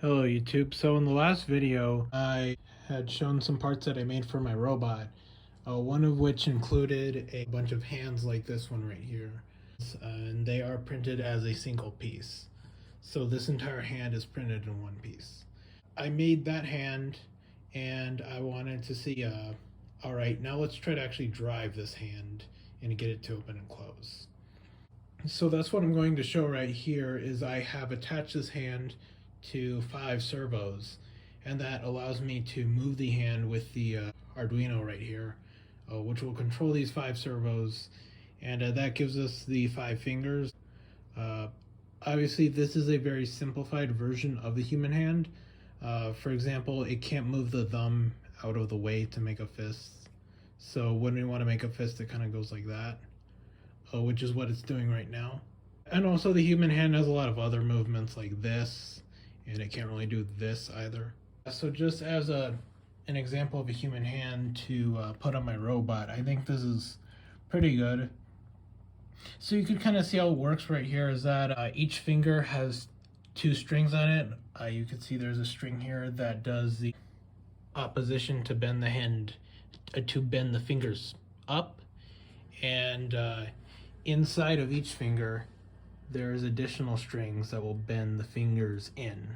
Hello YouTube. So in the last video I had shown some parts that I made for my robot, one of which included a bunch of hands like this one right here, and they are printed as a single piece. So this entire hand is printed in one piece. I made that hand and I wanted to see, alright, now let's try to actually drive this hand and get it to open and close. So that's what I'm going to show right here. Is I have attached this hand to 5 servos, and that allows me to move the hand with the Arduino right here, which will control these 5 servos, and that gives us the 5 fingers. Obviously this is a very simplified version of the human hand. For example, it can't move the thumb out of the way to make a fist, so when we want to make a fist it kind of goes like that, which is what it's doing right now. And also the human hand has a lot of other movements like this, and it can't really do this either. So just as an example of a human hand to put on my robot, I think this is pretty good. So you can kind of see how it works right here is that each finger has 2 strings on it. You can see there's a string here that does the opposition to bend the hand, to bend the fingers up, and inside of each finger there's additional strings that will bend the fingers in.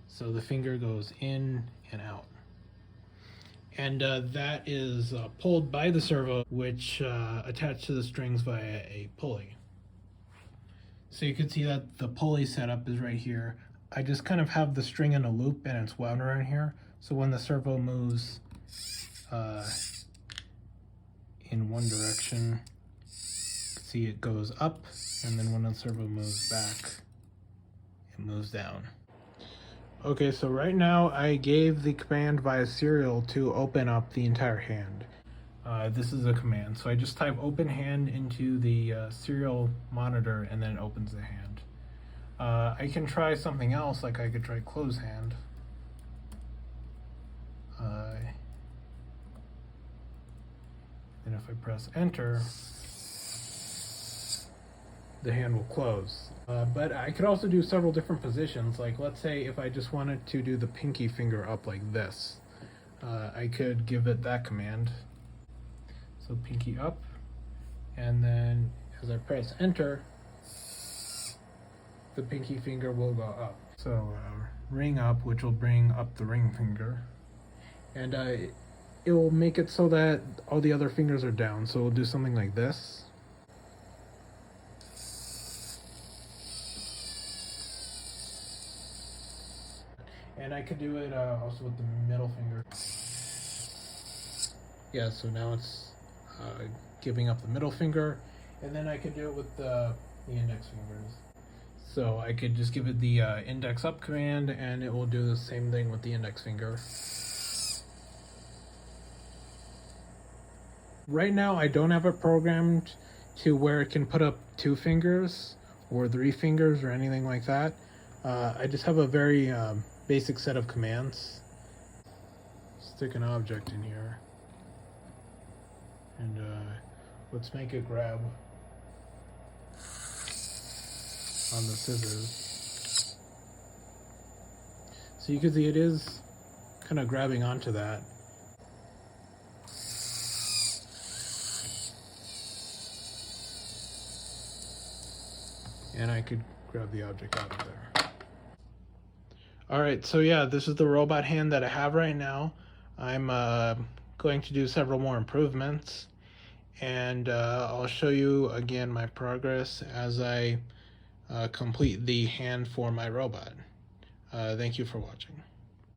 So the finger goes in and out. And that is pulled by the servo, which attached to the strings via a pulley. So you can see that the pulley setup is right here. I just kind of have the string in a loop and it's wound around here. So when the servo moves in one direction, see it goes up, and then when the servo moves back, it moves down. Okay, so right now I gave the command via serial to open up the entire hand. This is a command, so I just type open hand into the serial monitor and then it opens the hand. I can try something else, like I could try close hand. And if I press enter, the hand will close. But I could also do several different positions. Like let's say if I just wanted to do the pinky finger up like this, I could give it that command. So pinky up, and then as I press enter, the pinky finger will go up. So ring up, which will bring up the ring finger, and it will make it so that all the other fingers are down. So we'll do something like this. And I could do it also with the middle finger. Yeah, so now it's giving up the middle finger, and then I could do it with the index fingers. So I could just give it the index up command, and it will do the same thing with the index finger. Right now I don't have it programmed to where it can put up 2 fingers or 3 fingers or anything like that. I just have a very basic set of commands. Stick an object in here, and let's make it grab on the scissors. So you can see it is kind of grabbing onto that. And I could grab the object out of there. Alright, so yeah, this is the robot hand that I have right now. I'm going to do several more improvements, and I'll show you again my progress as I complete the hand for my robot. Thank you for watching.